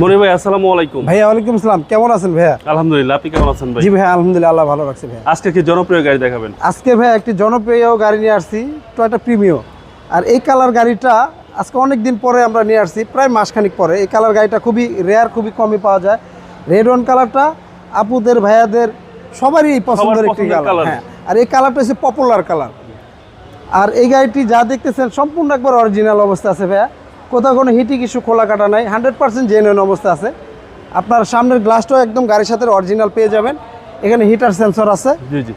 মনির ভাই আসসালামু আলাইকুম। ভাইয়া ওয়ালাইকুম আসসালাম, কেমন আছেন ভাইয়া? আলহামদুলিল্লাহ, আপনি কেমন আছেন ভাই? জি ভাইয়া আলহামদুলিল্লাহ, আল্লাহ ভালো রাখছে ভাইয়া। আজকে কি জনপ্রিয় গাড়ি দেখাবেন? আজকে ভাইয়া একটি জনপ্রিয় গাড়ি নিয়ে আসছি, টয়োটা প্রিমিও। আর এই কালার গাড়িটা আজকে অনেক দিন পরে আমরা নিয়ে আসছি, প্রায় মাসখানিক পরে। এই কালার গাড়িটা খুবই রেয়ার, খুবই কমই পাওয়া যায়। রেড ওয়ান কালারটা আপুদের ভাইয়াদের সবারই পছন্দের একটি কালার। হ্যাঁ, আর এই কালারটা হচ্ছে পপুলার কালার। আর এই গাড়িটি যা দেখতেছেন সম্পূর্ণ একবার অরিজিনাল অবস্থা আছে ভাইয়া, কোথাও কোনো হিটিং ইস্যু, খোলা কাটা নাই, 100% জেনুইন অবস্থা আছে। আপনার সামনের গ্লাসটাও একদম গাড়ির সাথে অরিজিনাল পেয়ে যাবেন। এখানে হিটার সেন্সর আছে। জি জি।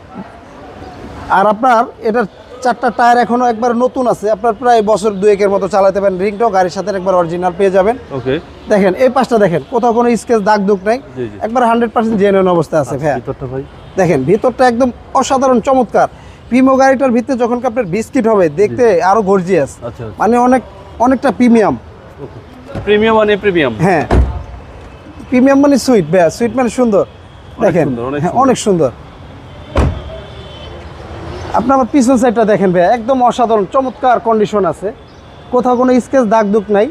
আর আপনার এটার 4টা টায়ার এখনো একবার নতুন আছে, আপনার প্রায় বছর 2-1 মতো চালাতে পারেন। রিংটাও গাড়ির সাথে একবার অরিজিনাল পেয়ে যাবেন। ওকে, দেখেন এই পাশটা দেখেন, কোথাও কোনো স্কেচ দাগ দুগ নাই, একবার 100% জেনুইন অবস্থা আছে ভাইয়া। ভিতরটা ভাই দেখেন, ভিতরটা একদম অসাধারণ চমৎকার। প্রিমিও গাড়িটার ভিতরে যখন আপনার বিস্কিট হবে দেখতে আরো গর্জিয়াস, মানে অনেকটা প্রিমিয়াম। প্রিমিয়াম মানে প্রিমিয়াম, হ্যাঁ প্রিমিয়াম মানে সুইট ভাইয়া, সুইট মানে সুন্দর। দেখেন অনেক সুন্দর। আপনার পিছন সাইডটা দেখেন ভাইয়া, একদম অসাধারণ চমৎকার কন্ডিশন আছে, কোথাও কোনো স্কেচ দাগ দুগ নাই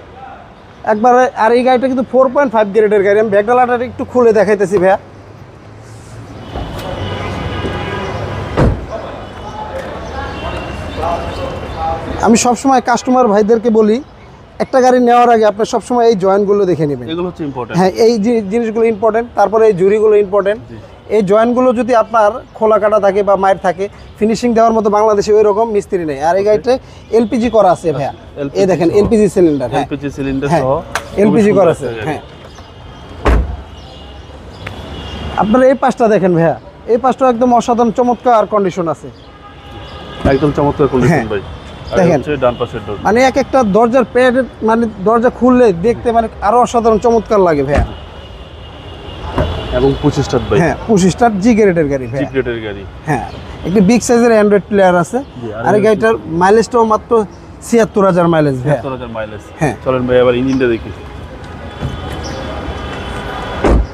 একবারে। আর এই গাড়িটা কিন্তু 4.5 গ্রেডের গাড়ি। আমি ব্যাকডালাটা একটু খুলে দেখাইতেছি ভাইয়া। আমি সবসময় কাস্টমার ভাইদেরকে বলি, একটা গাড়ি নেওয়ার আগে আপনার সবসময় এই জয়েন্টগুলো দেখে নেবেন। এগুলো হচ্ছে ইম্পর্টেন্ট। হ্যাঁ, এই জিনিসগুলো ইম্পর্টেন্ট। তারপরে এই জুড়িগুলো ইম্পর্টেন্ট। এই জয়েন্টগুলো যদি আপনার খোলা কাটা থাকে বা মায়ের থাকে, ফিনিশিং দেওয়ার মতো বাংলাদেশে ওই রকম মিস্ত্রি নেই। আর এই গাড়িতে এলপিজি করা আছে ভাইয়া, এই দেখেন এলপিজি সিলিন্ডার। হ্যাঁ, এলপিজি সিলিন্ডার সহ এলপিজি করা আছে। হ্যাঁ, আপনার এই পাশটা দেখেন ভাইয়া, এই পাশটা একদম অসাধারণ চমৎকার কন্ডিশন আছে, একদম চমৎকার কন্ডিশন ভাই। দেখেন ডান পাশের ডোর, মানে এক একটা দরজার প্যাড, মানে দরজা খুললে দেখতে মানে আরো অসাধারণ চমৎকার লাগে ভাইয়া। এবং 25 স্টার্ট ভাই। হ্যাঁ, 25 স্টার্ট জি গ্রেডের গাড়ি ভাইয়া। জি গ্রেডের গাড়ি। হ্যাঁ, একটি বিগ সাইজের অ্যান্ড্রয়েড প্লেয়ার আছে। আর এই গাড়িটার মাইলেজটাও মাত্র ৭৬,০০০ মাইলেজ ভাইয়া। ৭৬,০০০ মাইলেজ। হ্যাঁ, চলেন ভাই এবার ইঞ্জিনটা দেখি।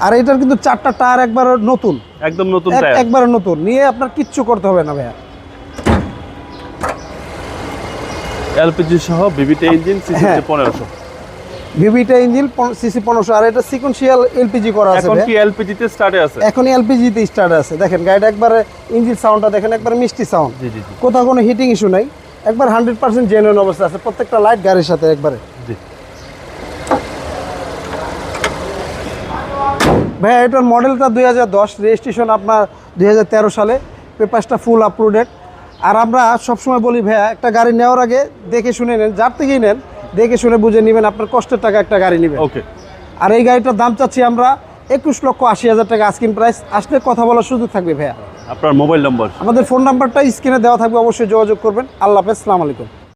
আর এটার কিন্তু 4টা টায়ার একবার নতুন, একদম নতুন টায়ার, একবার নতুন, নিয়ে আপনার কিচ্ছু করতে হবে না ভাইয়া। এলপিজি সহ VVT engine, CC 1500, VVT engine, CC 1500। আর এটা সিকোয়েন্সিয়াল এলপিজি করা আছে। এখন কি এলপিজি তে স্টার্টে আছে? এখন এলপিজি তে স্টার্ট আছে। দেখেন গাড়িটা একবারে ইঞ্জিন সাউন্ডটা দেখেন, একবার মিষ্টি সাউন্ড। জি জি জি। কোথাও কোনো হিটিং ইস্যু নাই, একবার 100% জেনুইন অবস্থা আছে। প্রত্যেকটা লাইট গাড়ির সাথে একবারে। জি ভাইয়া এটার মডেলটা 2010, রেজিস্ট্রেশন আপনার 2013 সালে, পেপারসটা ফুল আপলোডেড। আর আমরা সবসময় বলি ভাইয়া, একটা গাড়ি নেওয়ার আগে দেখে শুনে নেন, যার থেকেই নেন দেখে শুনে বুঝে নেবেন, আপনার কষ্টের টাকা একটা গাড়ি নেবেন। ওকে। আর এই গাড়িটার দাম চাচ্ছি আমরা 21,80,000 টাকা আস্কিং প্রাইস। আসলে কথা বলার সুযোগ থাকবে ভাইয়া। আপনার মোবাইল নাম্বার? আমাদের ফোন নাম্বারটা স্ক্রিনে দেওয়া থাকবে, অবশ্যই যোগাযোগ করবেন। আল্লাহ হাফেজ, আসসালামু আলাইকুম।